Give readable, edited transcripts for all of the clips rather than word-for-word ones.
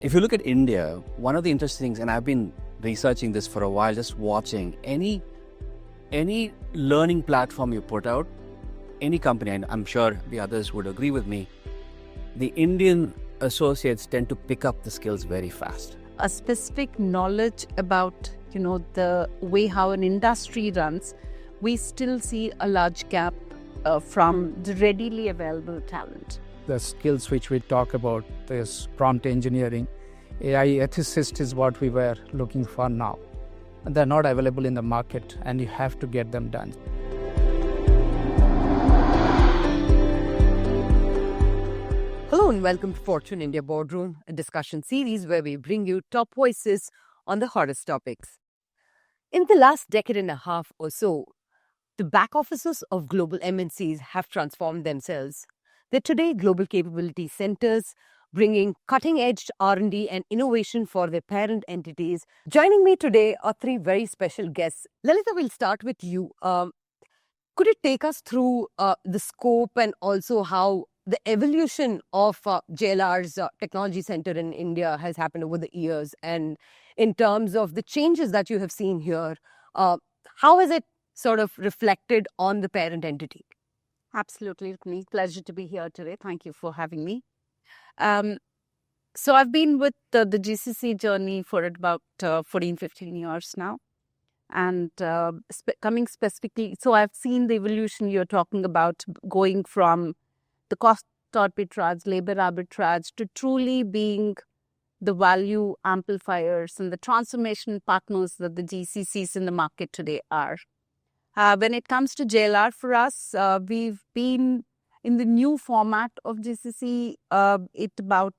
If you look at India, one of the interesting things, and I've been researching this for a while, just watching any learning platform you put out, any company, and I'm sure the others would agree with me, the Indian associates tend to pick up the skills very fast. A specific knowledge about, the way how an industry runs, we still see a large gap from the readily available talent. The skills which we talk about, this prompt engineering, AI ethicist is what we were looking for now. And they're not available in the market, and you have to get them done. Hello and welcome to Fortune India Boardroom, a discussion series where we bring you top voices on the hottest topics. In the last decade and a half or so, the back offices of global MNCs have transformed themselves. They're today global capability centers, bringing cutting-edge R&D and innovation for their parent entities. Joining me today are three very special guests. Lalitha, we'll start with you. Could you take us through the scope and also how the evolution of JLR's technology center in India has happened over the years, and in terms of the changes that you have seen here, how has it sort of reflected on the parent entity? Absolutely, Rukmini. Pleasure to be here today. Thank you for having me. So I've been with the GCC journey for about 14, 15 years now. And coming specifically, so I've seen the evolution you're talking about, going from the cost arbitrage, labor arbitrage, to truly being the value amplifiers and the transformation partners that the GCCs in the market today are. When it comes to JLR for us, we've been in the new format of GCC about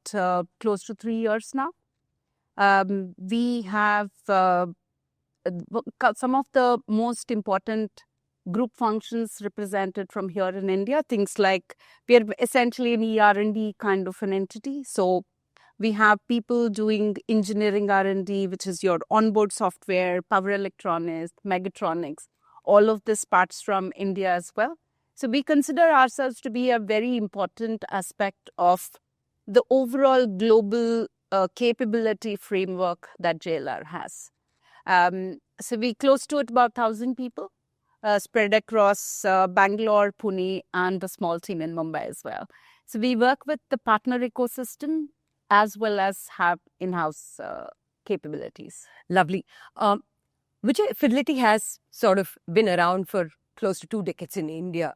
close to 3 years now. We have some of the most important group functions represented from here in India. Things like we are essentially an ER&D kind of an entity. So we have people doing engineering R&D, which is your onboard software, power electronics, mechatronics, all of this parts from India as well. So we consider ourselves to be a very important aspect of the overall global capability framework that JLR has. So we close to about 1,000 people spread across Bangalore, Pune, and a small team in Mumbai as well. So we work with the partner ecosystem as well as have in-house capabilities. Lovely. Vijay, Fidelity has sort of been around for close to 2 decades in India.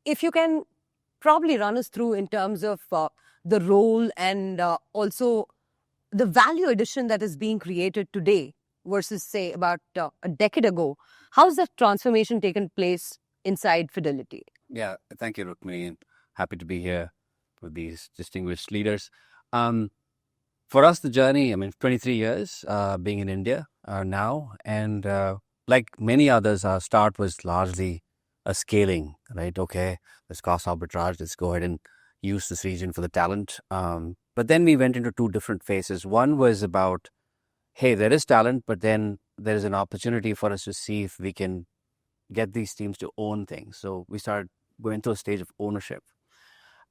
If you can probably run us through in terms of the role and also the value addition that is being created today versus, say, about a decade ago, how's that transformation taken place inside Fidelity? Yeah, thank you, Rukmini, and happy to be here with these distinguished leaders. For us, the journey, 23 years being in India now, and like many others, our start was largely a scaling, right? Okay, there's cost arbitrage, let's go ahead and use this region for the talent. But then we went into 2 different phases. One was about, hey, there is talent, but then there is an opportunity for us to see if we can get these teams to own things. So we started going through a stage of ownership.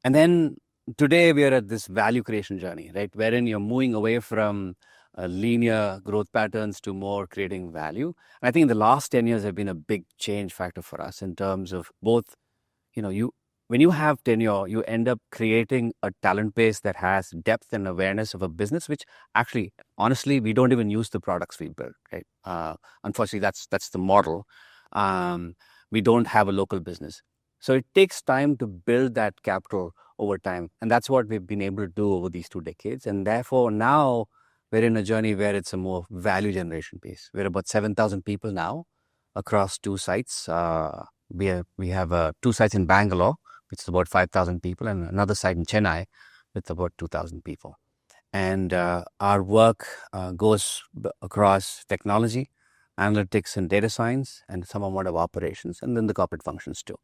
And then today we are at this value creation journey, right? Wherein you're moving away from linear growth patterns to more creating value. And I think the last 10 years have been a big change factor for us in terms of both, when you have tenure, you end up creating a talent base that has depth and awareness of a business, which actually, honestly, we don't even use the products we build, right? Unfortunately, that's the model. We don't have a local business. So it takes time to build that capital over time. And that's what we've been able to do over these 2 decades. And therefore, now we're in a journey where it's a more value generation piece. We're about 7,000 people now across 2 sites. We have 2 sites in Bangalore, which is about 5,000 people, and another site in Chennai with about 2,000 people. And our work goes across technology, analytics and data science, and some amount of operations, and then the corporate functions too.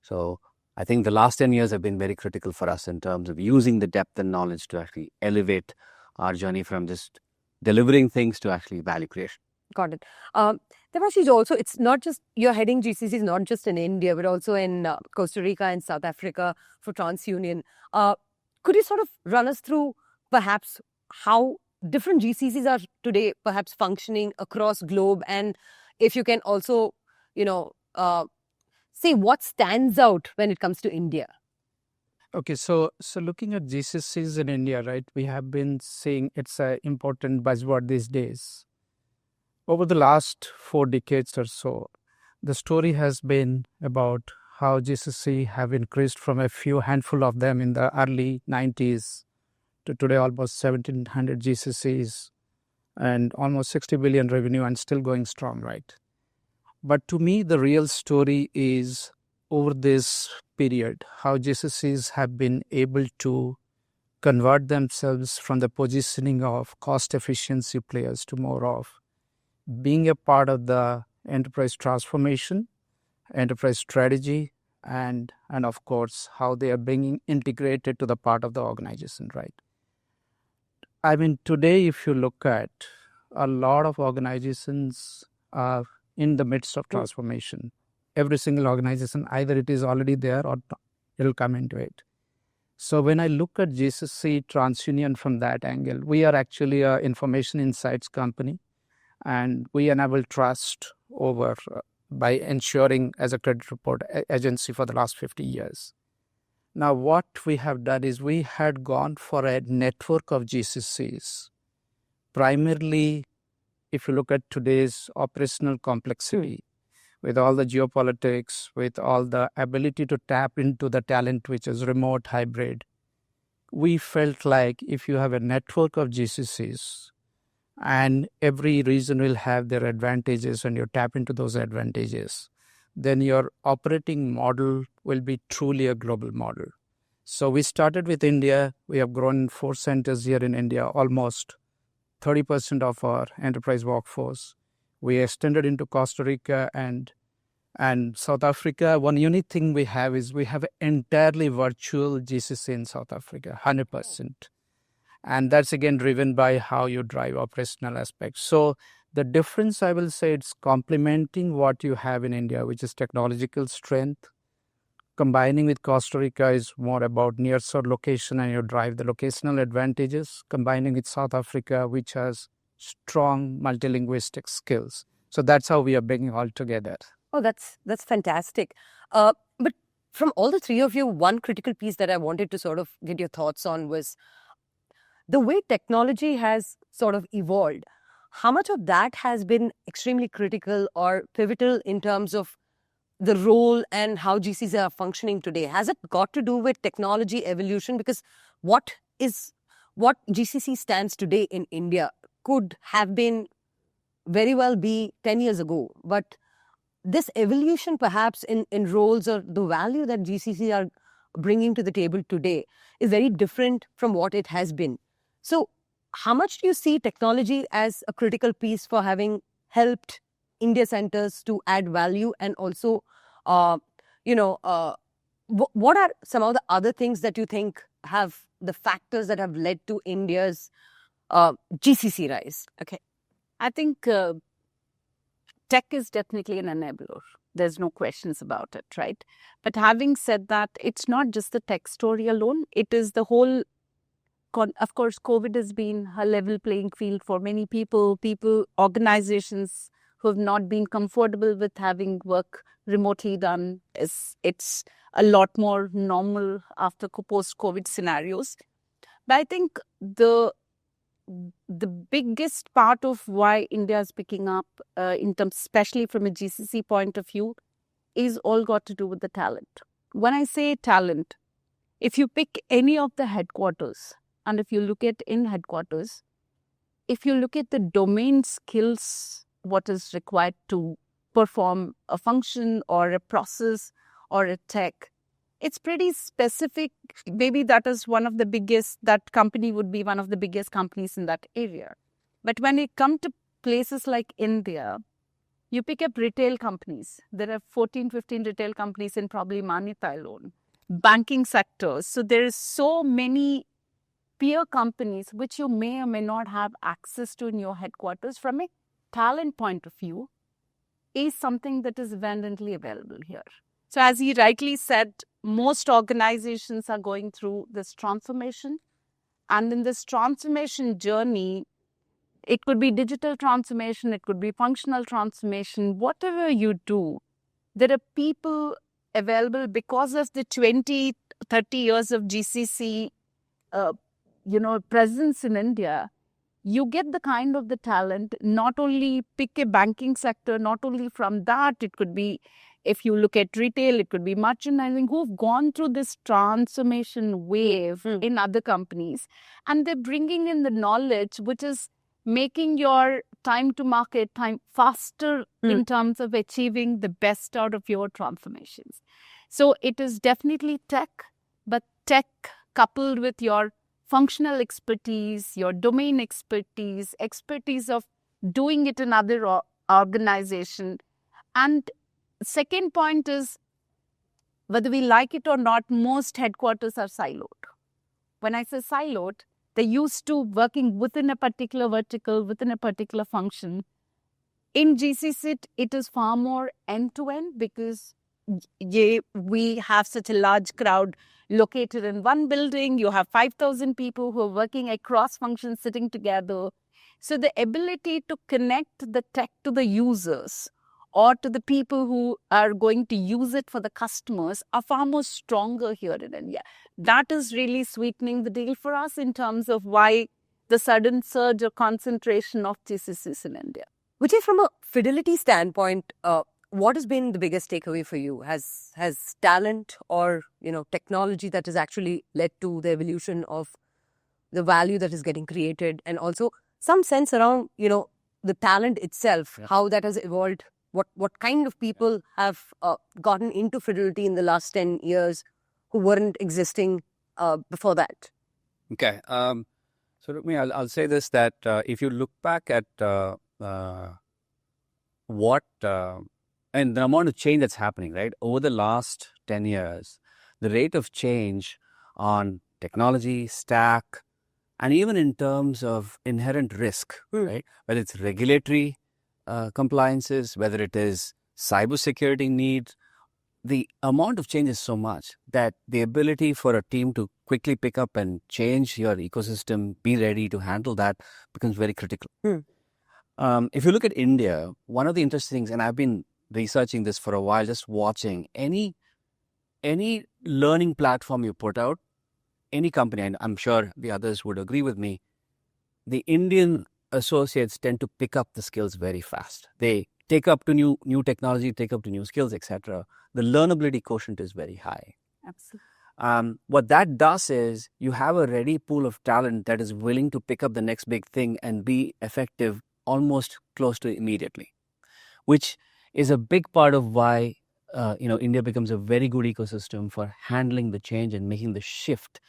So I think the last 10 years have been very critical for us in terms of using the depth and knowledge to actually elevate our journey from just delivering things to actually value creation. Got it. Debasis, also, it's not just, you're heading GCCs not just in India, but also in Costa Rica and South Africa for TransUnion. Could you sort of run us through perhaps how different GCCs are today perhaps functioning across globe, and if you can also, say what stands out when it comes to India. Okay, so looking at GCCs in India, right, we have been seeing it's an important buzzword these days. Over the last 4 decades or so, the story has been about how GCC have increased from a few handful of them in the early 90s to today almost 1,700 GCCs and almost 60 billion revenue and still going strong, right? But to me, the real story is over this period, how GCCs have been able to convert themselves from the positioning of cost efficiency players to more of being a part of the enterprise transformation, enterprise strategy, and of course, how they are being integrated to the part of the organization, right? I mean, today, if you look at a lot of organizations are in the midst of transformation. Every single organization, either it is already there or it'll come into it. So when I look at GCC TransUnion from that angle, we are actually an information insights company, and we enable trust over by ensuring as a credit report agency for the last 50 years. Now, what we have done is we had gone for a network of GCCs, primarily if you look at today's operational complexity, with all the geopolitics, with all the ability to tap into the talent which is remote, hybrid, we felt like if you have a network of GCCs and every region will have their advantages and you tap into those advantages, then your operating model will be truly a global model. So we started with India. We have grown 4 centers here in India, almost 30% of our enterprise workforce. We extended into Costa Rica and South Africa. One unique thing we have is we have an entirely virtual GCC in South Africa, 100%. And that's again driven by how you drive operational aspects. So the difference, I will say, it's complementing what you have in India, which is technological strength. Combining with Costa Rica is more about nearshore location and you drive the locational advantages. Combining with South Africa, which has strong multilinguistic skills. So that's how we are bringing all together. Oh, that's fantastic. But from all the three of you, one critical piece that I wanted to sort of get your thoughts on was the way technology has sort of evolved. How much of that has been extremely critical or pivotal in terms of the role and how GCCs are functioning today? Has it got to do with technology evolution? Because what GCC stands today in India could have been very well be 10 years ago. But this evolution perhaps in roles or the value that GCCs are bringing to the table today is very different from what it has been. So how much do you see technology as a critical piece for having helped India centers to add value? And also, what are some of the other things that you think have the factors that have led to India's GCC rise? Okay. I think tech is definitely an enabler. There's no questions about it, right? But having said that, it's not just the tech story alone. It is the whole, of course, COVID has been a level playing field for many people, organizations who have not been comfortable with having work remotely done. It's a lot more normal after post-COVID scenarios. But I think the biggest part of why India is picking up, in terms, especially from a GCC point of view, is all got to do with the talent. When I say talent, if you pick any of the headquarters, and if you look at in headquarters, if you look at the domain skills, what is required to perform a function or a process or a tech, it's pretty specific. Maybe that is one of the biggest, that company would be one of the biggest companies in that area. But when it comes to places like India, you pick up retail companies. There are 14, 15 retail companies in probably Manyata alone. Banking sectors. So there is so many peer companies which you may or may not have access to in your headquarters. From a talent point of view, is something that is abundantly available here. So as he rightly said, most organizations are going through this transformation, And in this transformation journey, it could be digital transformation, it could be functional transformation, whatever you do, there are people available because of the 20, 30 years of GCC, presence in India. You get the kind of the talent, not only pick a banking sector, not only from that, it could be, if you look at retail, it could be merchandising, who've gone through this transformation wave in other companies. And they're bringing in the knowledge, which is making your time to market time faster in terms of achieving the best out of your transformations. So it is definitely tech, but tech coupled with your functional expertise, your domain expertise of doing it in other organization. And second point is, whether we like it or not, most headquarters are siloed. When I say siloed, they're used to working within a particular vertical, within a particular function. In GCC, it is far more end-to-end because we have such a large crowd located in one building. You have 5,000 people who are working across functions sitting together. So the ability to connect the tech to the users or to the people who are going to use it for the customers are far more stronger here in India. That is really sweetening the deal for us in terms of why the sudden surge or concentration of GCCs in India. Vijay, from a Fidelity standpoint, what has been the biggest takeaway for you? Has talent or technology that has actually led to the evolution of the value that is getting created, and also some sense around the talent itself, how that has evolved? What kind of people have gotten into Fidelity in the last 10 years who weren't existing before that? Okay. So Rukmini, I'll say this, that if you look back at and the amount of change that's happening, right? Over the last 10 years, the rate of change on technology, stack, and even in terms of inherent risk, right? Whether it's regulatory compliances, whether it is cybersecurity needs, the amount of change is so much that the ability for a team to quickly pick up and change your ecosystem, be ready to handle that, becomes very critical. If you look at India, one of the interesting things, and I've been researching this for a while, just watching any learning platform you put out, any company, and I'm sure the others would agree with me, the Indian associates tend to pick up the skills very fast. They take up to new technology, take up to new skills, etc. The learnability quotient is very high. Absolutely. What that does is you have a ready pool of talent that is willing to pick up the next big thing and be effective almost close to immediately, which is a big part of why India becomes a very good ecosystem for handling the change and making the shift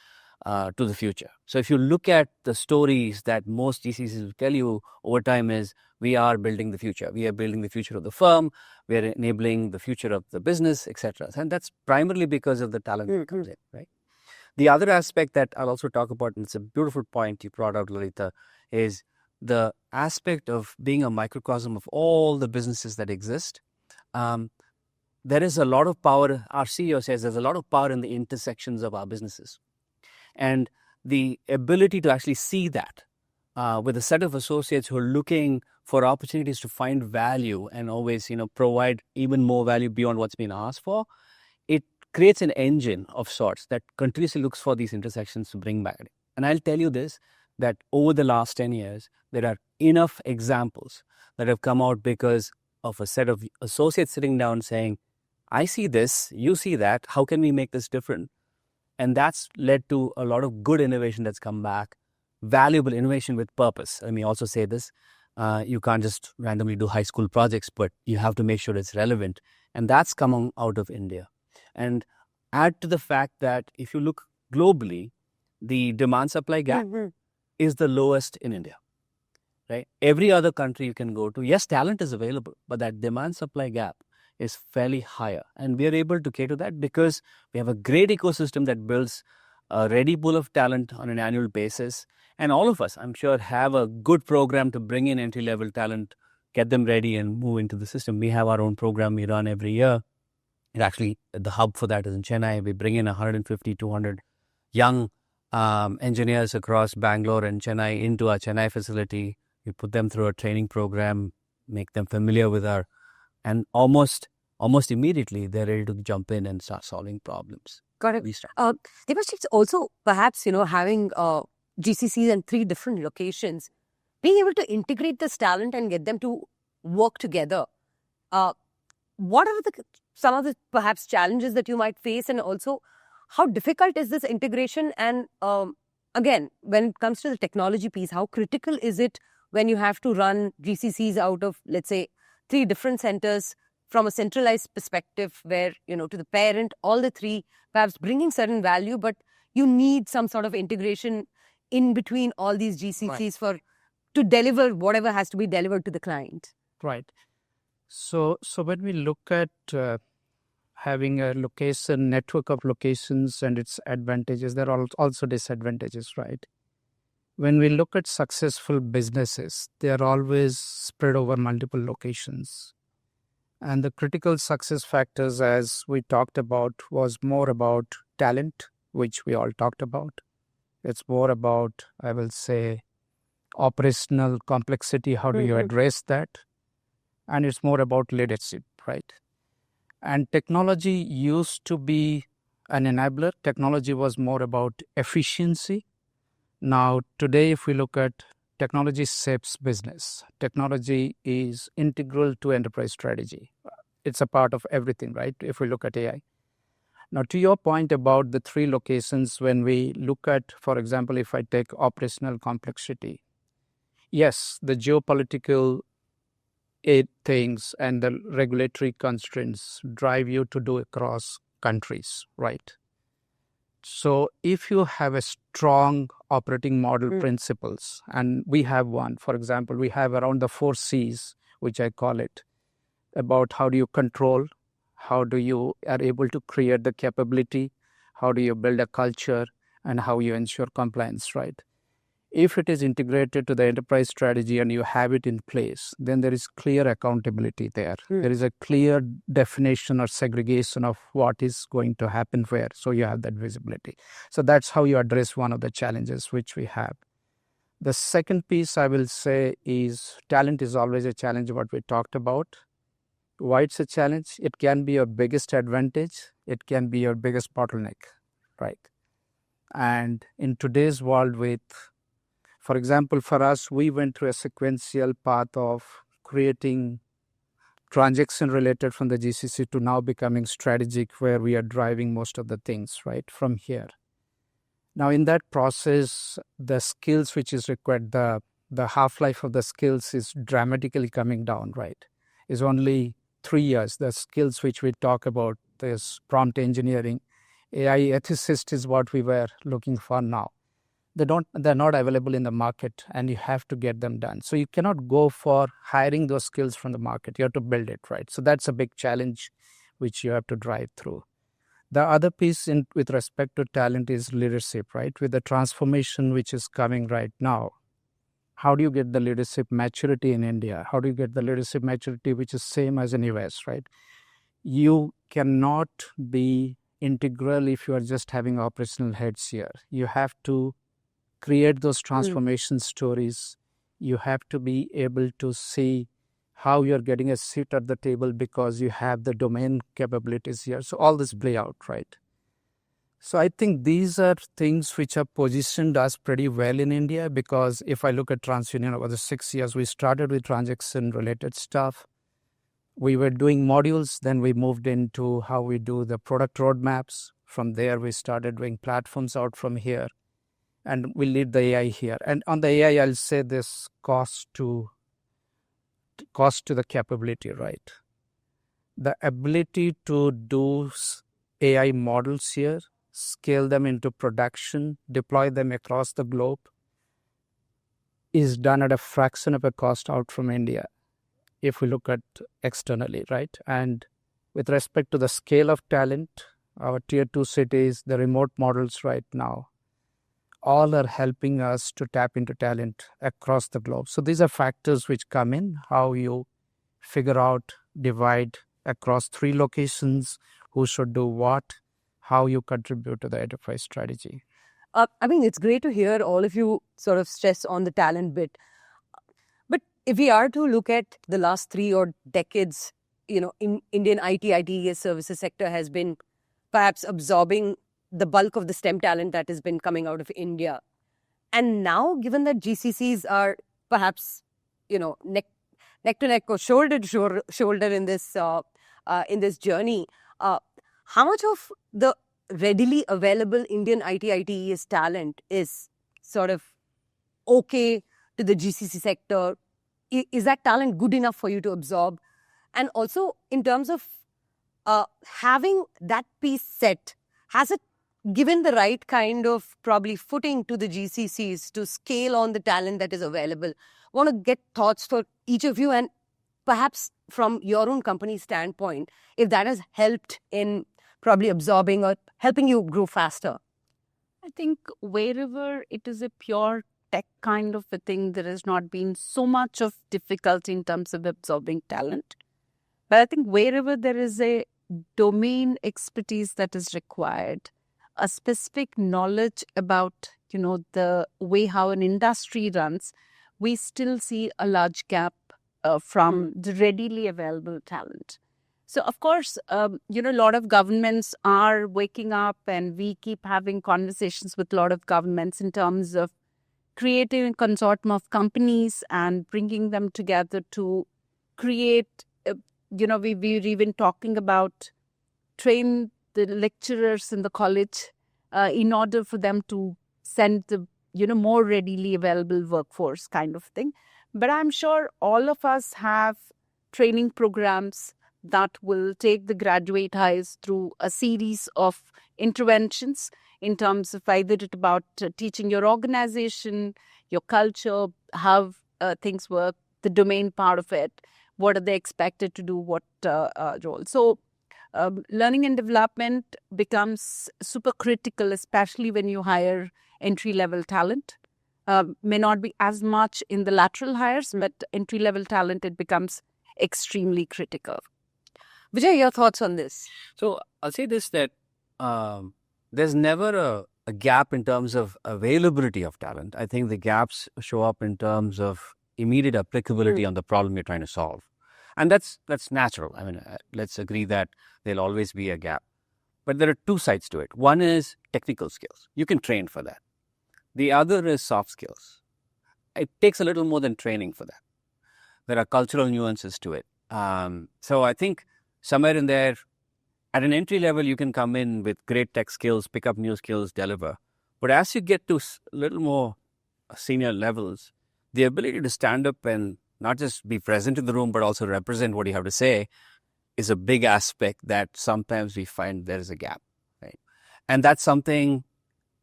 to the future. So if you look at the stories that most GCCs will tell you over time, is we are building the future. We are building the future of the firm. We are enabling the future of the business, etc. And that's primarily because of the talent that comes in, right? The other aspect that I'll also talk about, and it's a beautiful point you brought out, Lalitha, is the aspect of being a microcosm of all the businesses that exist. There is a lot of power. Our CEO says there's a lot of power in the intersections of our businesses. And the ability to actually see that with a set of associates who are looking for opportunities to find value and always, provide even more value beyond what's been asked for, it creates an engine of sorts that continuously looks for these intersections to bring back. And I'll tell you this, that over the last 10 years, there are enough examples that have come out because of a set of associates sitting down saying, I see this, you see that, how can we make this different? And that's led to a lot of good innovation that's come back, valuable innovation with purpose. Let me also say this, you can't just randomly do high school projects, but you have to make sure it's relevant. And that's coming out of India. And add to the fact that if you look globally, the demand supply gap is the lowest in India, right? Every other country you can go to, yes, talent is available, but that demand supply gap is fairly higher. And we are able to cater that because we have a great ecosystem that builds a ready pool of talent on an annual basis. And all of us, I'm sure, have a good program to bring in entry-level talent, get them ready and move into the system. We have our own program we run every year. It actually, the hub for that is in Chennai. We bring in 150, 200 young engineers across Bangalore and Chennai into our Chennai facility. We put them through a training program, make them familiar with and almost immediately they're ready to jump in and start solving problems. Got it. Debasis, also perhaps, having GCCs in 3 different locations, being able to integrate this talent and get them to work together. What are some of the perhaps challenges that you might face, and also how difficult is this integration? And again, when it comes to the technology piece, how critical is it when you have to run GCCs out of, let's say, 3 different centers from a centralized perspective where, to the parent, all the 3 perhaps bringing certain value, but you need some sort of integration in between all these GCCs to deliver whatever has to be delivered to the client. Right. So when we look at having a network of locations and its advantages, there are also disadvantages, right? When we look at successful businesses, they are always spread over multiple locations. And the critical success factors, as we talked about, was more about talent, which we all talked about. It's more about, I will say, operational complexity. How do you address that? And it's more about leadership, right? And technology used to be an enabler. Technology was more about efficiency. Now, today, if we look at technology shapes business, technology is integral to enterprise strategy. It's a part of everything, right? If we look at AI. Now, to your point about the 3 locations, when we look at, for example, if I take operational complexity, yes, the geopolitical things and the regulatory constraints drive you to do across countries, right? So if you have a strong operating model principles, and we have one, for example, we have around the 4 C's, which I call it, about how do you control, how do you are able to create the capability, how do you build a culture, and how you ensure compliance, right? If it is integrated to the enterprise strategy and you have it in place, then there is clear accountability there. There is a clear definition or segregation of what is going to happen where. So you have that visibility. So that's how you address one of the challenges which we have. The second piece I will say is talent is always a challenge, what we talked about. Why it's a challenge? It can be your biggest advantage. It can be your biggest bottleneck, right? And in today's world for example, for us, we went through a sequential path of creating transaction related from the GCC to now becoming strategic, where we are driving most of the things, right, from here. Now, in that process, the skills which is required, the half-life of the skills is dramatically coming down, right? Is only 3 years. The skills which we talk about, this prompt engineering, AI ethicist is what we were looking for now. They're not available in the market, and you have to get them done. So you cannot go for hiring those skills from the market. You have to build it, right? So that's a big challenge which you have to drive through. The other piece with respect to talent is leadership, right? With the transformation which is coming right now, how do you get the leadership maturity in India? How do you get the leadership maturity which is same as in US, right? You cannot be integral if you are just having operational heads here. You have to create those transformation stories. You have to be able to see how you're getting a seat at the table because you have the domain capabilities here. So all this play out, right? So I think these are things which have positioned us pretty well in India, because if I look at TransUnion over the 6 years, we started with transaction-related stuff. We were doing modules, then we moved into how we do the product roadmaps. From there, we started doing platforms out from here. And we lead the AI here. And on the AI, I'll say this cost to the capability, right? The ability to do AI models here, scale them into production, deploy them across the globe, is done at a fraction of a cost out from India, if we look at externally, right? And with respect to the scale of talent, our tier 2 cities, the remote models right now, all are helping us to tap into talent across the globe. So these are factors which come in, how you figure out, divide across 3 locations, who should do what, how you contribute to the enterprise strategy. I mean, it's great to hear all of you sort of stress on the talent bit. But if we are to look at the last 3 or decades, Indian ITES services sector has been perhaps absorbing the bulk of the STEM talent that has been coming out of India. And now, given that GCCs are perhaps, neck to neck or shoulder to shoulder in this journey, how much of the readily available Indian ITES talent is sort of okay to the GCC sector? Is that talent good enough for you to absorb? And also, in terms of having that piece set, has it given the right kind of probably footing to the GCCs to scale on the talent that is available? I want to get thoughts for each of you, and perhaps from your own company standpoint, if that has helped in probably absorbing or helping you grow faster. I think wherever it is a pure tech kind of a thing, there has not been so much of difficulty in terms of absorbing talent. But I think wherever there is a domain expertise that is required, a specific knowledge about, the way how an industry runs, we still see a large gap from the readily available talent. So, of course, a lot of governments are waking up, and we keep having conversations with a lot of governments in terms of creating a consortium of companies and bringing them together to create, we're even talking about train the lecturers in the college in order for them to send the, more readily available workforce kind of thing. But I'm sure all of us have training programs that will take the graduate highs through a series of interventions in terms of either it about teaching your organization, your culture, how things work, the domain part of it, what are they expected to do, what role. So learning and development becomes super critical, especially when you hire entry-level talent. May not be as much in the lateral hires, but entry-level talent, it becomes extremely critical. Vijay, your thoughts on this? So I'll say this, that there's never a gap in terms of availability of talent. I think the gaps show up in terms of immediate applicability on the problem you're trying to solve. And that's natural. I mean, let's agree that there'll always be a gap. But there are two sides to it. One is technical skills. You can train for that. The other is soft skills. It takes a little more than training for that. There are cultural nuances to it. So I think somewhere in there, at an entry level, you can come in with great tech skills, pick up new skills, deliver. But as you get to a little more senior levels, the ability to stand up and not just be present in the room, but also represent what you have to say is a big aspect that sometimes we find there is a gap, right? And that's something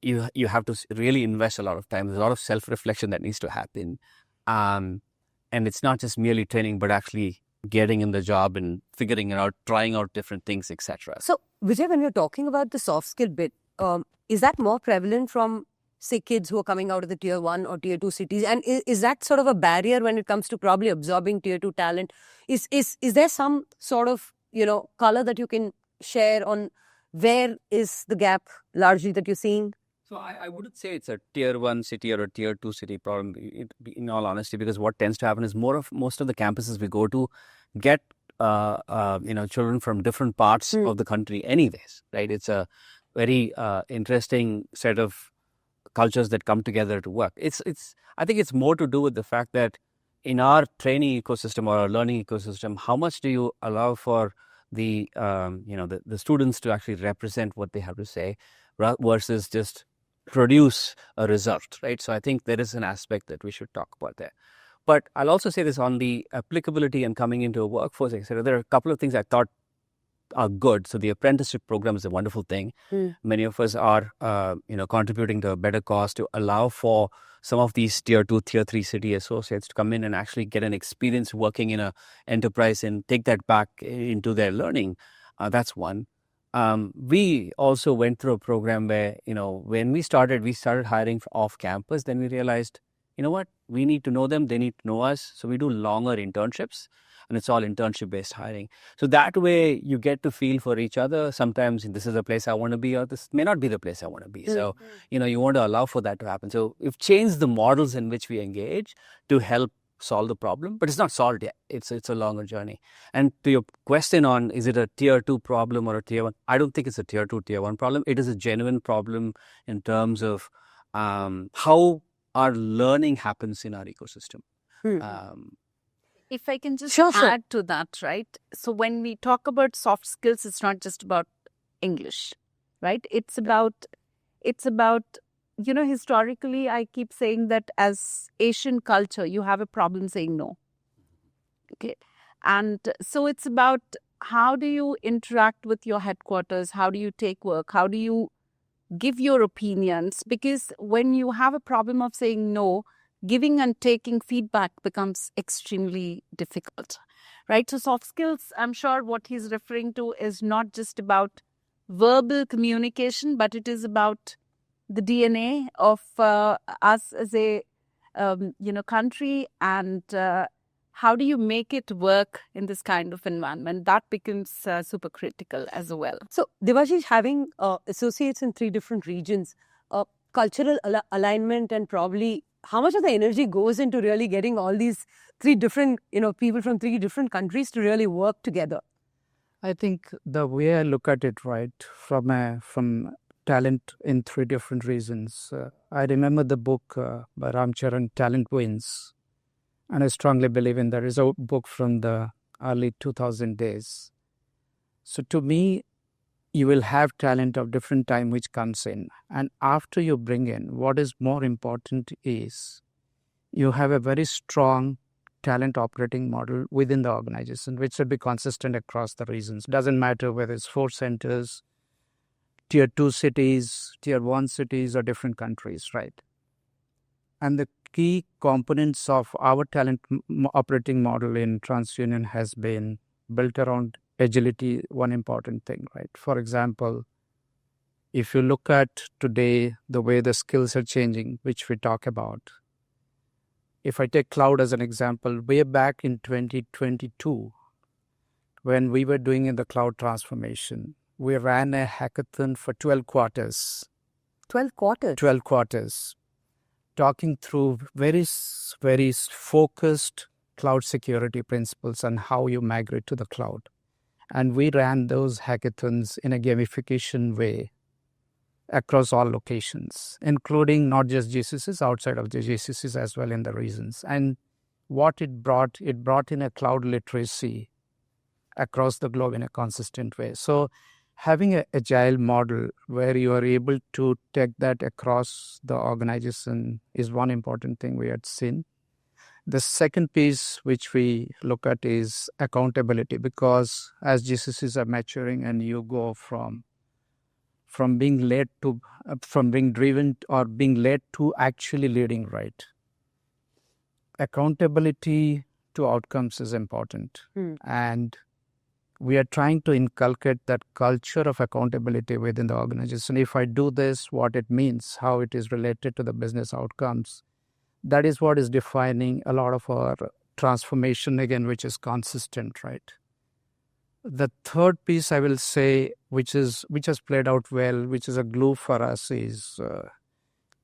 you have to really invest a lot of time. There's a lot of self-reflection that needs to happen. And it's not just merely training, but actually getting in the job and figuring it out, trying out different things, etc. So, Vijay, when you're talking about the soft skill bit, is that more prevalent from, say, kids who are coming out of the tier 1 or tier 2 cities? And is that sort of a barrier when it comes to probably absorbing tier 2 talent? Is there some sort of, color that you can share on where is the gap largely that you're seeing? So I wouldn't say it's a tier 1 city or a tier 2 city problem, in all honesty, because what tends to happen is most of the campuses we go to get children from different parts of the country anyways, right? It's a very interesting set of cultures that come together to work. I think it's more to do with the fact that in our training ecosystem or our learning ecosystem, how much do you allow for the students to actually represent what they have to say versus just produce a result, right? So I think there is an aspect that we should talk about there. But I'll also say this on the applicability and coming into a workforce, etc. There are a couple of things I thought are good. So the apprenticeship program is a wonderful thing. Many of us are, contributing to a better cause to allow for some of these tier 2, tier 3 city associates to come in and actually get an experience working in an enterprise and take that back into their learning. That's one. We also went through a program where, when we started hiring off campus. Then we realized, we need to know them, they need to know us. So we do longer internships, and it's all internship-based hiring. So that way you get to feel for each other. Sometimes this is the place I want to be, or this may not be the place I want to be. So, you want to allow for that to happen. So we've changed the models in which we engage to help solve the problem, but it's not solved yet. It's a longer journey. And to your question on, is it a tier 2 problem or a tier 1? I don't think it's a tier 2, tier 1 problem. It is a genuine problem in terms of how our learning happens in our ecosystem. If I can just add to that, right? So when we talk about soft skills, it's not just about English, right? It's about, historically, I keep saying that as Asian culture, you have a problem saying no. Okay. And so it's about how do you interact with your headquarters? How do you take work? How do you give your opinions? Because when you have a problem of saying no, giving and taking feedback becomes extremely difficult, right? So soft skills, I'm sure what he's referring to is not just about verbal communication, but it is about the DNA of us as a country, and how do you make it work in this kind of environment? That becomes super critical as well. So, Debasis, having associates in 3 different regions, cultural alignment, and probably how much of the energy goes into really getting all these 3 different, people from 3 different countries to really work together? I think the way I look at it, right, from talent in 3 different regions, I remember the book by Ram Charan, Talent Wins. And I strongly believe in that. It's a book from the early 2000 days. So to me, you will have talent of different time which comes in. And after you bring in, what is more important is you have a very strong talent operating model within the organization, which should be consistent across the regions. Doesn't matter whether it's 4 centers, tier 2 cities, tier 1 cities, or different countries, right? And the key components of our talent operating model in TransUnion has been built around agility, one important thing, right? For example, if you look at today, the way the skills are changing, which we talk about, if I take cloud as an example, way back in 2022, when we were doing in the cloud transformation, we ran a hackathon for 12 quarters. 12 quarters? 12 quarters. Talking through very, very focused cloud security principles and how you migrate to the cloud. And we ran those hackathons in a gamification way across all locations, including not just GCCs, outside of the GCCs as well in the regions. And what it brought in a cloud literacy across the globe in a consistent way. So having an agile model where you are able to take that across the organization is one important thing we had seen. The second piece which we look at is accountability, because as GCCs are maturing and you go from being led to, from being driven or being led to actually leading, right? Accountability to outcomes is important. And we are trying to inculcate that culture of accountability within the organization. If I do this, what it means, how it is related to the business outcomes. That is what is defining a lot of our transformation, again, which is consistent, right? The third piece I will say, which has played out well, which is a glue for us, is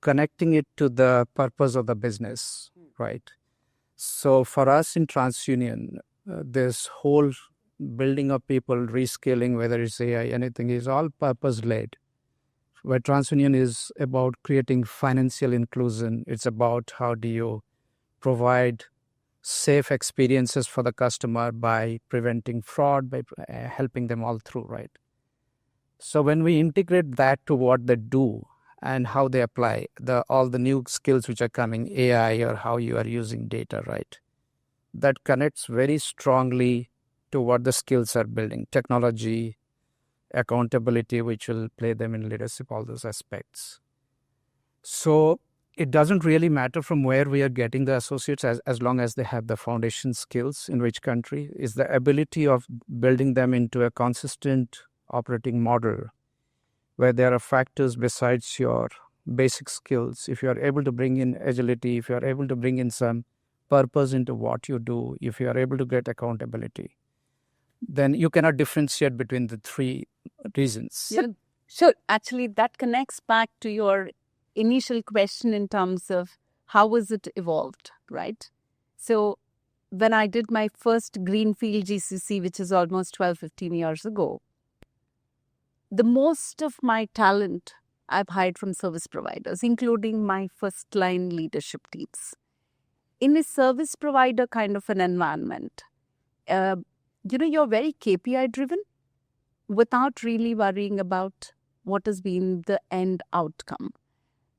connecting it to the purpose of the business, right? So for us in TransUnion, this whole building of people, reskilling, whether it's AI, anything, is all purpose-led. Where TransUnion is about creating financial inclusion. It's about how do you provide safe experiences for the customer by preventing fraud, by helping them all through, right? So when we integrate that to what they do and how they apply all the new skills which are coming, AI or how you are using data, right? That connects very strongly to what the skills are building, technology, accountability, which will play them in leadership, all those aspects. So it doesn't really matter from where we are getting the associates as long as they have the foundation skills in which country. Is the ability of building them into a consistent operating model where there are factors besides your basic skills, if you are able to bring in agility, if you are able to bring in some purpose into what you do, if you are able to get accountability, then you cannot differentiate between the three reasons. Yeah. Sure. Actually, that connects back to your initial question in terms of how was it evolved, right? So when I did my first Greenfield GCC, which is almost 12, 15 years ago, the most of my talent I've hired from service providers, including my first line leadership teams. In a service provider kind of an environment, you're very KPI driven without really worrying about what has been the end outcome.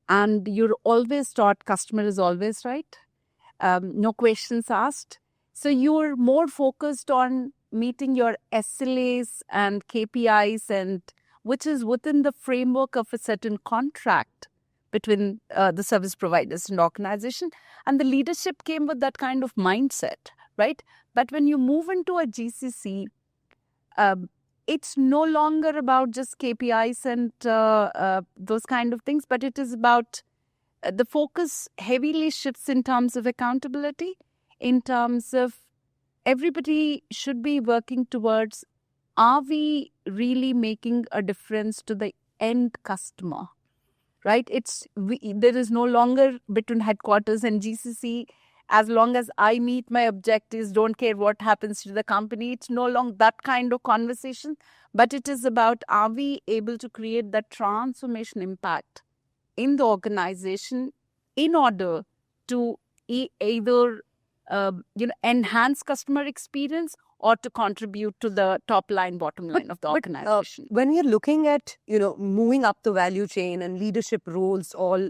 And you're always taught customer is always right. No questions asked. So you're more focused on meeting your SLAs and KPIs, and which is within the framework of a certain contract between the service providers and organization. And the leadership came with that kind of mindset, right? But when you move into a GCC, it's no longer about just KPIs and those kind of things, but it is about the focus heavily shifts in terms of accountability, in terms of everybody should be working towards, are we really making a difference to the end customer, right? There is no longer between headquarters and GCC, as long as I meet my objectives, don't care what happens to the company. It's no longer that kind of conversation, but it is about, are we able to create that transformation impact in the organization in order to either enhance customer experience or to contribute to the top line, bottom line of the organization. When you're looking at, moving up the value chain and leadership roles all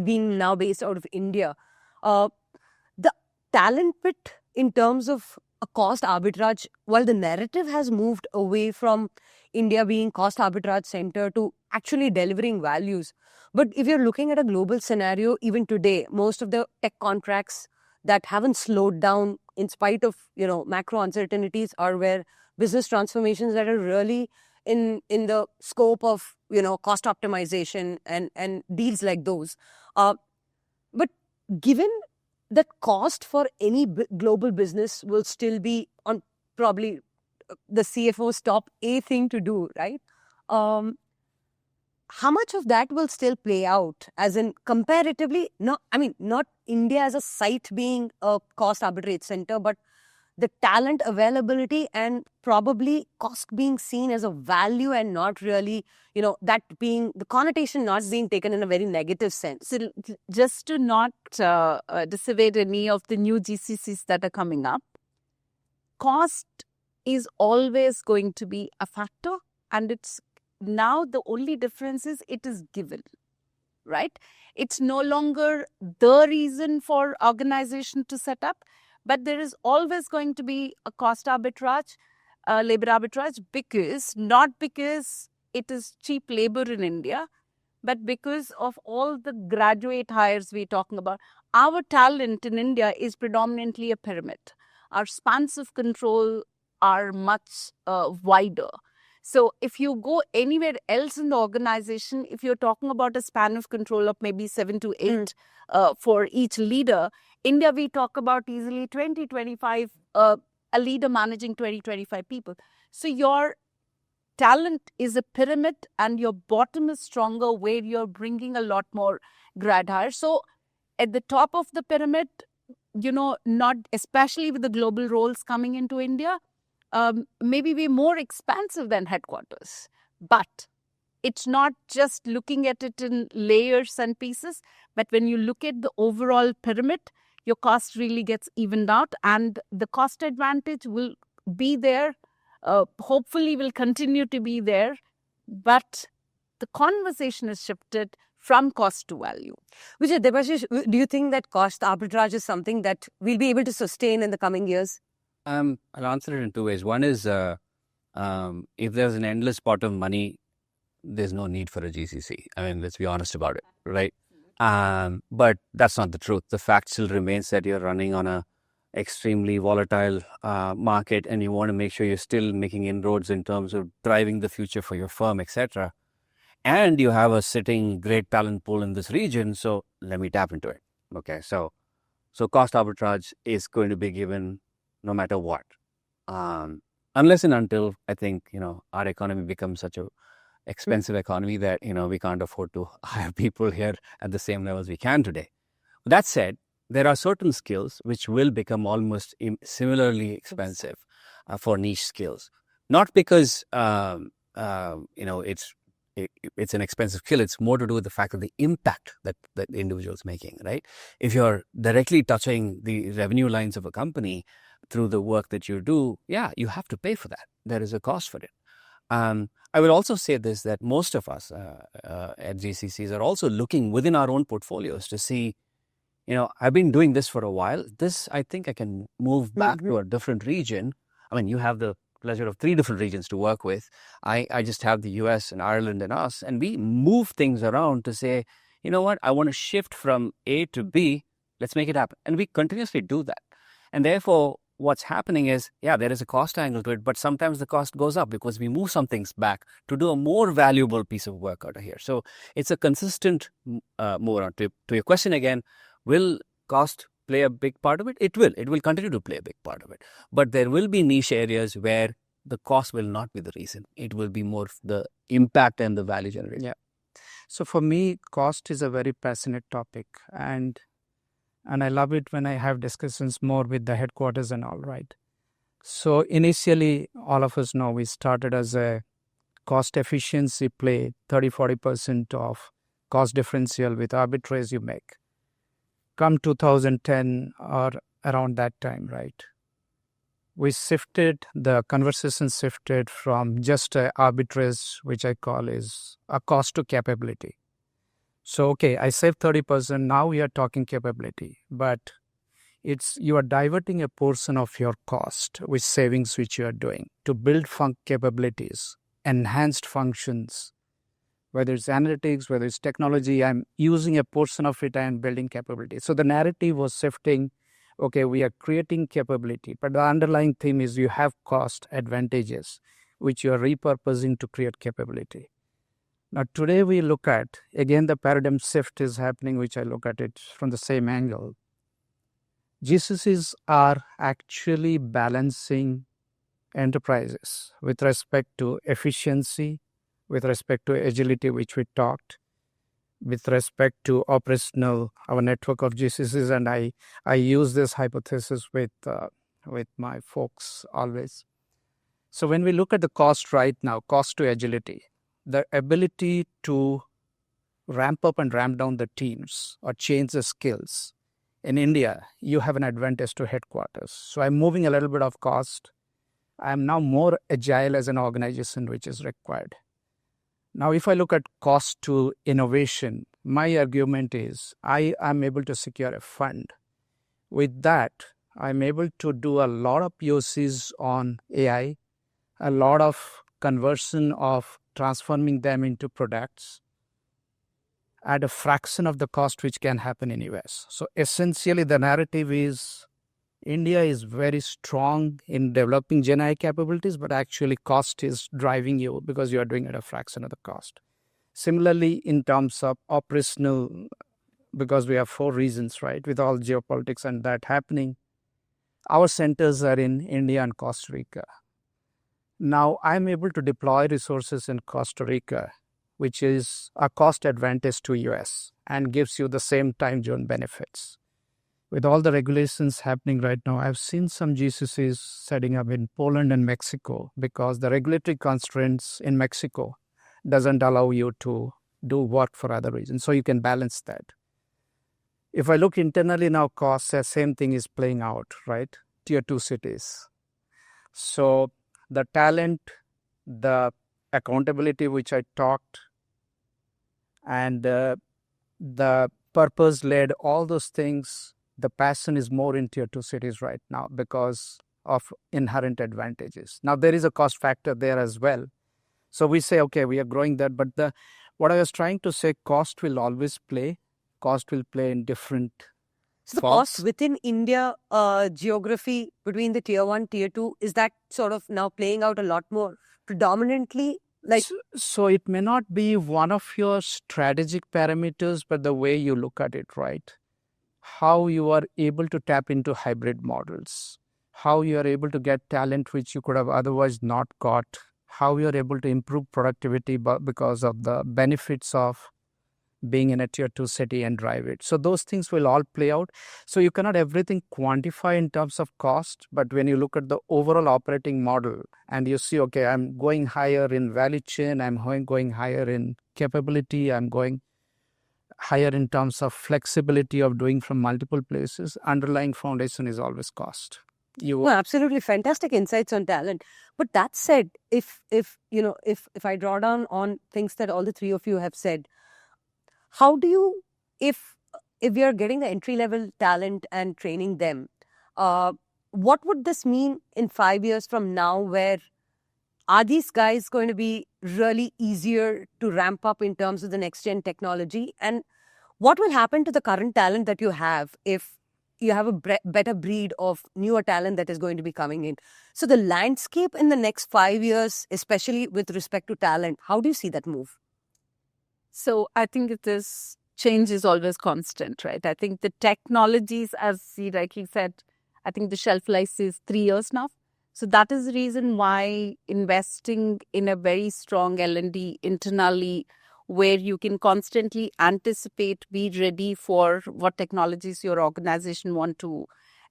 being now based out of India, the talent pit in terms of a cost arbitrage, while the narrative has moved away from India being cost arbitrage center to actually delivering values. But if you're looking at a global scenario, even today, most of the tech contracts that haven't slowed down in spite of, macro uncertainties are where business transformations that are really in the scope of, cost optimization and deals like those. But given that cost for any global business will still be on probably the CFO's top A thing to do, right? How much of that will still play out as in comparatively, not India as a site being a cost arbitrage center, but the talent availability and probably cost being seen as a value and not really, that being the connotation not being taken in a very negative sense. So just to not dissuade any of the new GCCs that are coming up, cost is always going to be a factor, and it's now the only difference is it is given, right? It's no longer the reason for organization to set up, but there is always going to be a cost arbitrage, labor arbitrage, not because it is cheap labor in India, but because of all the graduate hires we're talking about. Our talent in India is predominantly a pyramid. Our spans of control are much wider. So if you go anywhere else in the organization, if you're talking about a span of control of maybe 7 to 8 for each leader, India, we talk about easily 20, 25, a leader managing 20, 25 people. So your talent is a pyramid and your bottom is stronger where you're bringing a lot more grad hires. So at the top of the pyramid, not especially with the global roles coming into India, maybe we're more expansive than headquarters. But it's not just looking at it in layers and pieces, but when you look at the overall pyramid, your cost really gets evened out and the cost advantage will be there, hopefully will continue to be there, but the conversation is shifted from cost to value. Vijay, Debasis, do you think that cost arbitrage is something that we'll be able to sustain in the coming years? I'll answer it in two ways. One is if there's an endless pot of money, there's no need for a GCC. Let's be honest about it, right? But that's not the truth. The fact still remains that you're running on a extremely volatile market and you want to make sure you're still making inroads in terms of driving the future for your firm, etc. and you have a sitting great talent pool in this region, so let me tap into it. Okay, so cost arbitrage is going to be given no matter what, unless and until I think our economy becomes such a expensive economy that we can't afford to hire people here at the same levels we can today. That said, there are certain skills which will become almost similarly expensive for niche skills, not because it's an expensive skill. It's more to do with the fact of the impact that the individual is making, right? If you're directly touching the revenue lines of a company through the work that you do, yeah, you have to pay for that. There is a cost for it. I will also say this, that most of us at GCCs are also looking within our own portfolios to see, I've been doing this for a while. I think I can move back to a different region. I mean, you have the pleasure of 3 different regions to work with. I just have the US and Ireland and us, and we move things around to say, you know what, I want to shift from A to B, let's make it happen. And we continuously do that. And therefore, what's happening is, there is a cost angle to it, but sometimes the cost goes up because we move some things back to do a more valuable piece of work out of here. So it's a consistent move on. To your question again, will cost play a big part of it? It will. It will continue to play a big part of it. But there will be niche areas where the cost will not be the reason. It will be more the impact and the value generation. Yeah. So for me, cost is a very passionate topic, and I love it when I have discussions more with the headquarters and all, right? So initially, all of us know we started as a cost efficiency play, 30-40% of cost differential with arbitrage you make. Come 2010 or around that time, right? The conversation shifted from just a arbitrage, which I call is a cost to capability. So, okay, I save 30%, now we are talking capability, but you are diverting a portion of your cost with savings which you are doing to build capabilities, enhanced functions, whether it's analytics, whether it's technology, I'm using a portion of it and building capability. So the narrative was shifting, okay, we are creating capability, but the underlying theme is you have cost advantages, which you are repurposing to create capability. Now, today we look at, again, the paradigm shift is happening, which I look at it from the same angle. GCCs are actually balancing enterprises with respect to efficiency, with respect to agility, which we talked, with respect to operational, our network of GCCs, and I use this hypothesis with my folks always. So when we look at the cost right now, cost to agility, the ability to ramp up and ramp down the teams or change the skills. In India, you have an advantage to headquarters. So I'm moving a little bit of cost. I'm now more agile as an organization, which is required. Now, if I look at cost to innovation, my argument is I am able to secure a fund. With that, I'm able to do a lot of POCs on AI, a lot of conversion of transforming them into products at a fraction of the cost which can happen in US. So essentially the narrative is India is very strong in developing Gen AI capabilities, but actually cost is driving you because you are doing it at a fraction of the cost. Similarly, in terms of operational, because we have 4 regions, right, with all geopolitics and that happening, our centers are in India and Costa Rica. Now, I'm able to deploy resources in Costa Rica, which is a cost advantage to US and gives you the same time zone benefits. With all the regulations happening right now, I've seen some GCCs setting up in Poland and Mexico because the regulatory constraints in Mexico doesn't allow you to do work for other regions. So you can balance that. If I look internally now, costs, the same thing is playing out, right? Tier 2 cities. So the talent, the accountability, which I talked, and the purpose-led, all those things, the passion is more in tier 2 cities right now because of inherent advantages. Now, there is a cost factor there as well. So we say, okay, we are growing that, but what I was trying to say, cost will always play. Cost will play in different So the forms. cost within India, geography between the tier 1, tier 2, is that sort of now playing out a lot more predominantly Like, So it may not be one of your strategic parameters, but the way you look at it, right? How you are able to tap into hybrid models, how you are able to get talent which you could have otherwise not got, how you are able to improve productivity because of the benefits of being in a tier 2 city and drive it. So those things will all play out. So you cannot everything quantify in terms of cost, but when you look at the overall operating model and you see, okay, I'm going higher in value chain, I'm going higher in capability, I'm going higher in terms of flexibility of doing from multiple places, underlying foundation is always cost. no, absolutely fantastic insights on talent. But that said, if I draw down on things that all the three of you have said, how do you, if we are getting the entry level talent and training them, what would this mean in 5 years from now? Where are these guys going to be really easier to ramp up in terms of the next gen technology? And what will happen to the current talent that you have if you have a better breed of newer talent that is going to be coming in? So the landscape in the next 5 years, especially with respect to talent, how do you see that move? So I think change is always constant, right? I think the technologies, as he rightly said, I think the shelf life is 3 years now. So that is the reason why investing in a very strong L&D internally, where you can constantly anticipate, be ready for what technologies your organization want to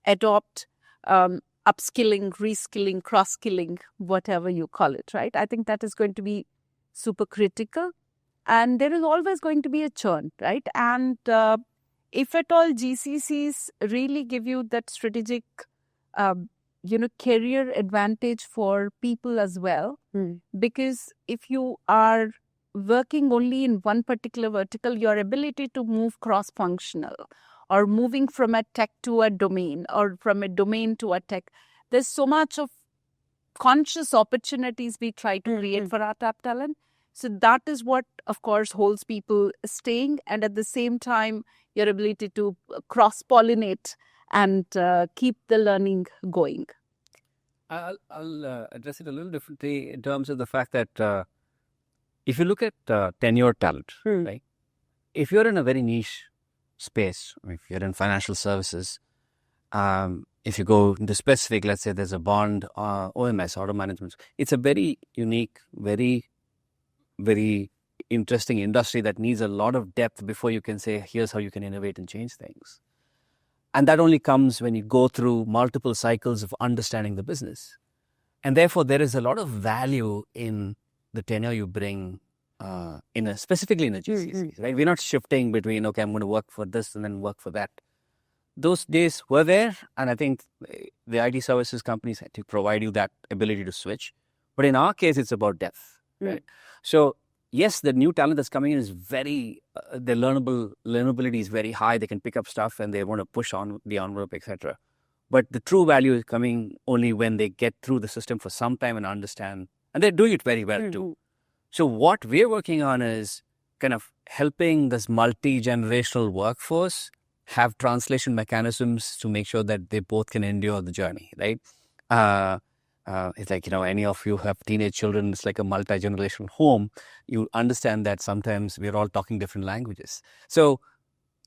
adopt, upskilling, reskilling, cross-skilling, whatever you call it, right? I think that is going to be super critical. And there is always going to be a churn, right? And if at all GCCs really give you that strategic, career advantage for people as well, because if you are working only in one particular vertical, your ability to move cross-functional or moving from a tech to a domain or from a domain to a tech, there's so much of conscious opportunities we try to create for our top talent. So that is what, of course, holds people staying. And at the same time, your ability to cross-pollinate and keep the learning going. I'll address it a little differently in terms of the fact that if you look at tenure talent, right? If you're in a very niche space, if you're in financial services, if you go into specific, let's say there's a bond, OMS, auto management, it's a very unique, very interesting industry that needs a lot of depth before you can say, here's how you can innovate and change things. And that only comes when you go through multiple cycles of understanding the business. And therefore, there is a lot of value in the tenure you bring specifically in a GCC, right? We're not shifting between, okay, I'm going to work for this and then work for that. Those days were there. And I think the IT services companies had to provide you that ability to switch. But in our case, it's about depth, right? So yes, the new talent that's coming in is very, their learnability is very high. They can pick up stuff and they want to push on the envelope, etc. But the true value is coming only when they get through the system for some time and understand. And they're doing it very well too. So what we're working on is kind of helping this multi-generational workforce have translation mechanisms to make sure that they both can endure the journey, right? It's like, any of you have teenage children, it's like a multi-generational home. You understand that sometimes we're all talking different languages. So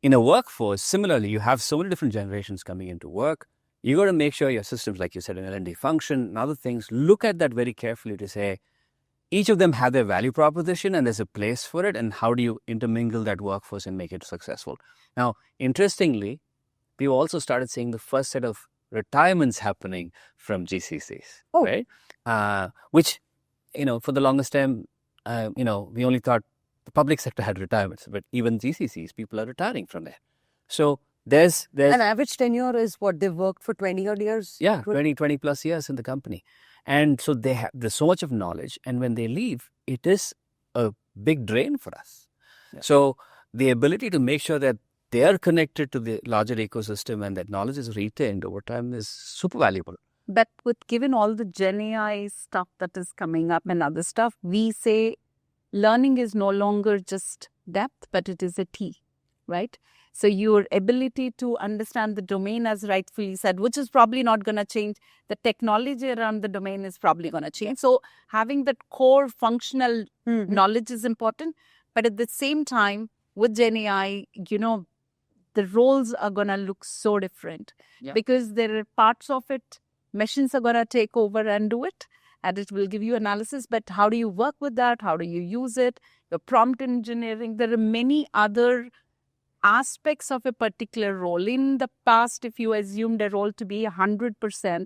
in a workforce, similarly, you have so many different generations coming into work. You got to make sure your systems, like you said, in L&D function and other things, look at that very carefully to say, each of them have their value proposition and there's a place for it. And how do you intermingle that workforce and make it successful? Now, interestingly, we've also started seeing the first set of retirements happening from GCCs, right? Which, for the longest time, we only thought the public sector had retirements, but even GCCs, people are retiring from there. So there's an average tenure is what they've worked for 20 odd years. Yeah, 20 plus years in the company. And so there's so much of knowledge. And when they leave, it is a big drain for us. Yeah. So the ability to make sure that they are connected to the larger ecosystem and that knowledge is retained over time is super valuable. But given all the Gen AI stuff that is coming up and other stuff, we say learning is no longer just depth, but it is a T, right? So your ability to understand the domain, as rightfully said, which is probably not going to change. The technology around the domain is probably going to change. So having that core functional knowledge is important. But at the same time, with Gen AI, the roles are going to look so different because there are parts of it, machines are going to take over and do it. And it will give you analysis. But how do you work with that? How do you use it? Your prompt engineering. There are many other aspects of a particular role. In the past, if you assumed a role to be 100%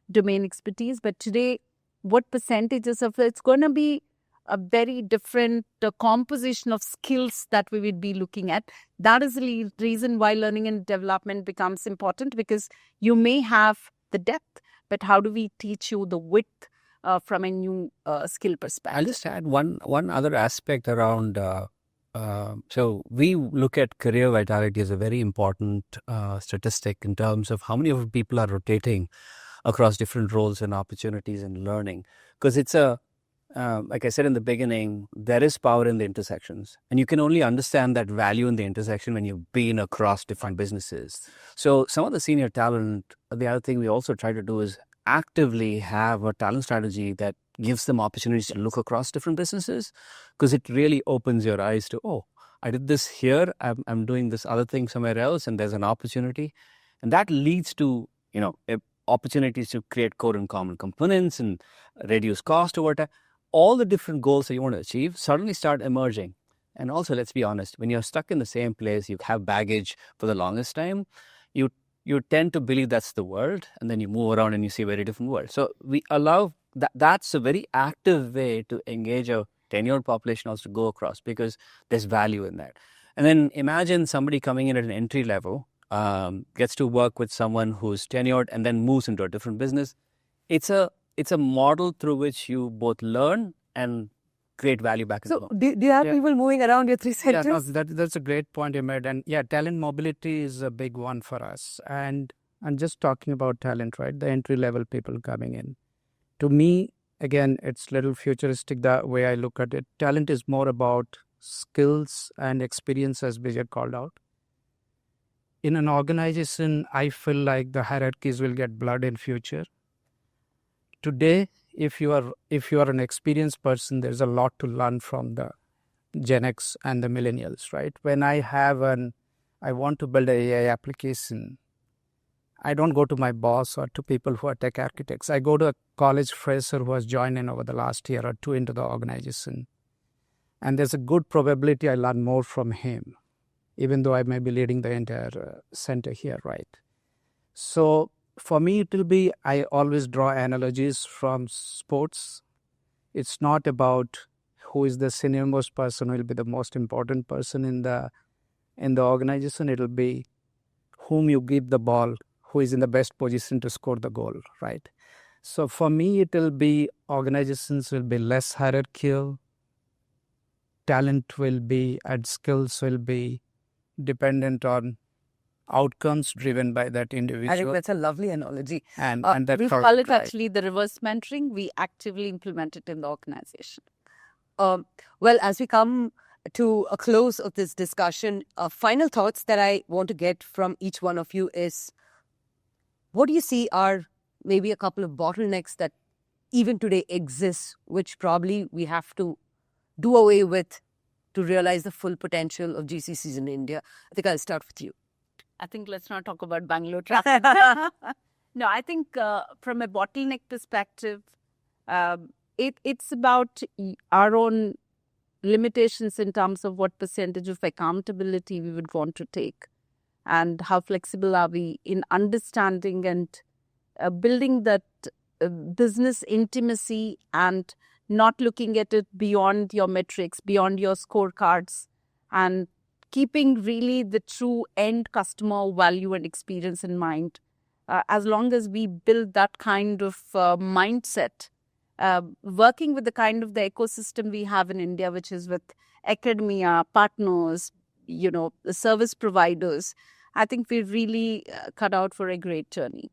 domain expertise, but today, what percentages of it's going to be a very different composition of skills that we would be looking at. That is the reason why learning and development becomes important, because you may have the depth, but how do we teach you the width from a new skill perspective? I'll just add one other aspect around. So we look at career vitality as a very important statistic in terms of how many of people are rotating across different roles and opportunities and learning. Because it's like I said in the beginning, there is power in the intersections. And you can only understand that value in the intersection when you've been across different businesses. So some of the senior talent, the other thing we also try to do is actively have a talent strategy that gives them opportunities to look across different businesses, because it really opens your eyes to, oh, I did this here, I'm doing this other thing somewhere else, and there's an opportunity. And that leads to, opportunities to create core and common components and reduce cost over time. All the different goals that you want to achieve suddenly start emerging. And also, let's be honest, when you're stuck in the same place, you have baggage for the longest time, you tend to believe that's the world, and then you move around and you see a very different world. So we allow that's a very active way to engage a tenured population also to go across, because there's value in that. And then imagine somebody coming in at an entry level, gets to work with someone who's tenured and then moves into a different business. It's a model through which you both learn and create value back in the home. Do you have people moving around your three centers? Yeah, no, that's a great point you made. And talent mobility is a big one for us. And I'm just talking about talent, right? The entry-level people coming in. To me, again, it's a little futuristic the way I look at it. Talent is more about skills and experience, as Vijay called out. In an organization, I feel like the hierarchies will get blurred in future. Today, if you are an experienced person, there's a lot to learn from the Gen X and the millennials, right? When I want to build an AI application, I don't go to my boss or to people who are tech architects. I go to a college fresher who has joined in over the last year or two into the organization. And there's a good probability I learn more from him, even though I may be leading the entire center here, right? So for me, it will be, I always draw analogies from sports. It's not about who is the senior most person, who will be the most important person in the organization. It will be whom you give the ball, who is in the best position to score the goal, right? So for me, it will be organizations will be less hierarchical. Talent will be, and skills will be dependent on outcomes driven by that individual. I think that's a lovely analogy. And that we call it actually the reverse mentoring. We actively implement it in the organization. Well, as we come to a close of this discussion, final thoughts that I want to get from each one of you is, what do you see are maybe a couple of bottlenecks that even today exist, which probably we have to do away with to realize the full potential of GCCs in India? I think I'll start with you. I think let's not talk about Bangalore traffic. No, I think from a bottleneck perspective, it's about our own limitations in terms of what percentage of accountability we would want to take, and how flexible are we in understanding and building that business intimacy and not looking at it beyond your metrics, beyond your scorecards, and keeping really the true end customer value and experience in mind. As long as we build that kind of mindset, working with the kind of the ecosystem we have in India, which is with academia, partners, the service providers, I think we're really cut out for a great journey.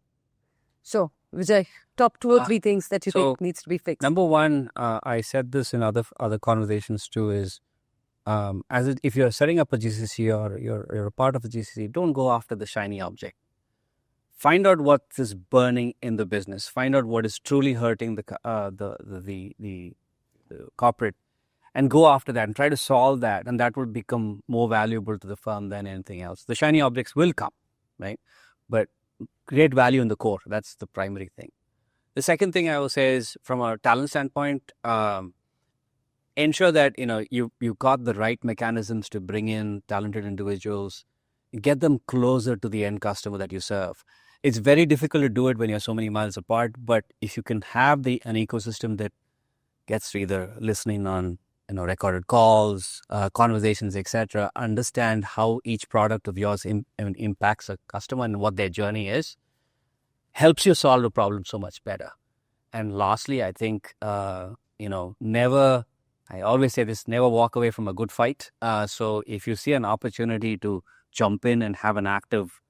So, Vijay, top 2 or 3 things that you think needs to be fixed. Number one, I said this in other conversations too, is if you're setting up a GCC or you're a part of a GCC, don't go after the shiny object. Find out what is burning in the business. Find out what is truly hurting the corporate, and go after that and try to solve that. And that will become more valuable to the firm than anything else. The shiny objects will come, right? But create value in the core. That's the primary thing. The second thing I will say is, from a talent standpoint, ensure that you've got the right mechanisms to bring in talented individuals, get them closer to the end customer that you serve. It's very difficult to do it when you're so many miles apart, but if you can have an ecosystem that gets to either listening on recorded calls, conversations, etc., understand how each product of yours impacts a customer and what their journey is, helps you solve the problem so much better. And lastly, I think never. I always say this: never walk away from a good fight. So if you see an opportunity to jump in and have an active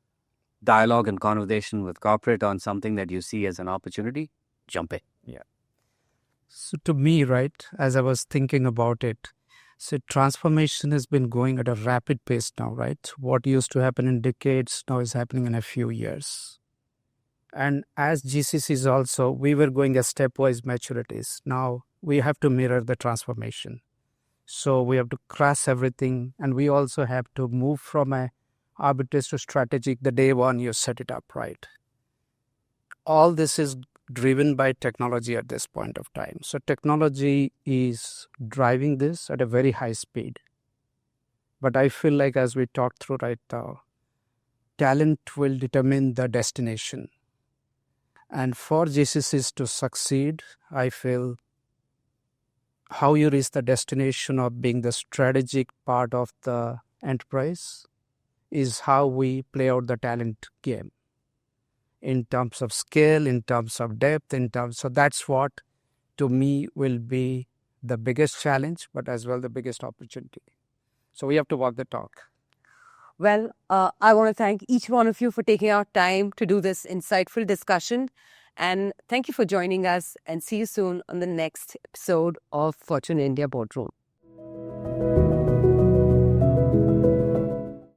dialogue and conversation with corporate on something that you see as an opportunity, jump in. Yeah. So to me, right, as I was thinking about it, so transformation has been going at a rapid pace now, right? What used to happen in decades now is happening in a few years. And as GCCs also, we were going as stepwise maturities. Now we have to mirror the transformation. So we have to crash everything, and we also have to move from a arbitrage to strategic the day one you set it up, right? All this is driven by technology at this point of time. So technology is driving this at a very high speed. But I feel like, as we talked through right now, talent will determine the destination. And for GCCs to succeed, I feel how you reach the destination of being the strategic part of the enterprise is how we play out the talent game in terms of scale, in terms of depth, so that's what to me will be the biggest challenge, but as well the biggest opportunity. So we have to walk the talk. Well, I want to thank each one of you for taking out time to do this insightful discussion. And thank you for joining us, and see you soon on the next episode of Fortune India Boardroom.